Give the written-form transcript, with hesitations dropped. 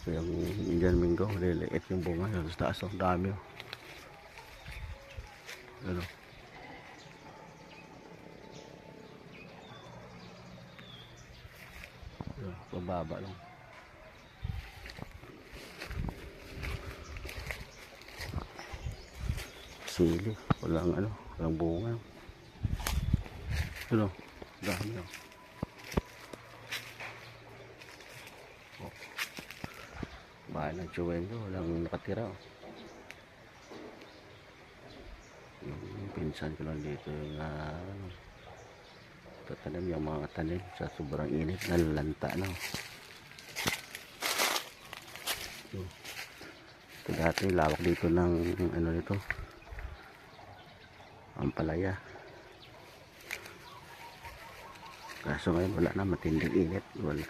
Ito yung Indian Mingo, liliit yung bunga. Yung sa taas, ang dami. Ano? Pababa lang. Sili, walang bunga. Ano? Dami. Bahay ng Chuwendo, walang nakatira. Yung pinsan ko lang dito yung tatanim yung mga tanim sa sobrang init, nalalanta na. Ito dati lawak dito ng nito, ampalaya. Kaso ngayon wala na, matinding init, wala.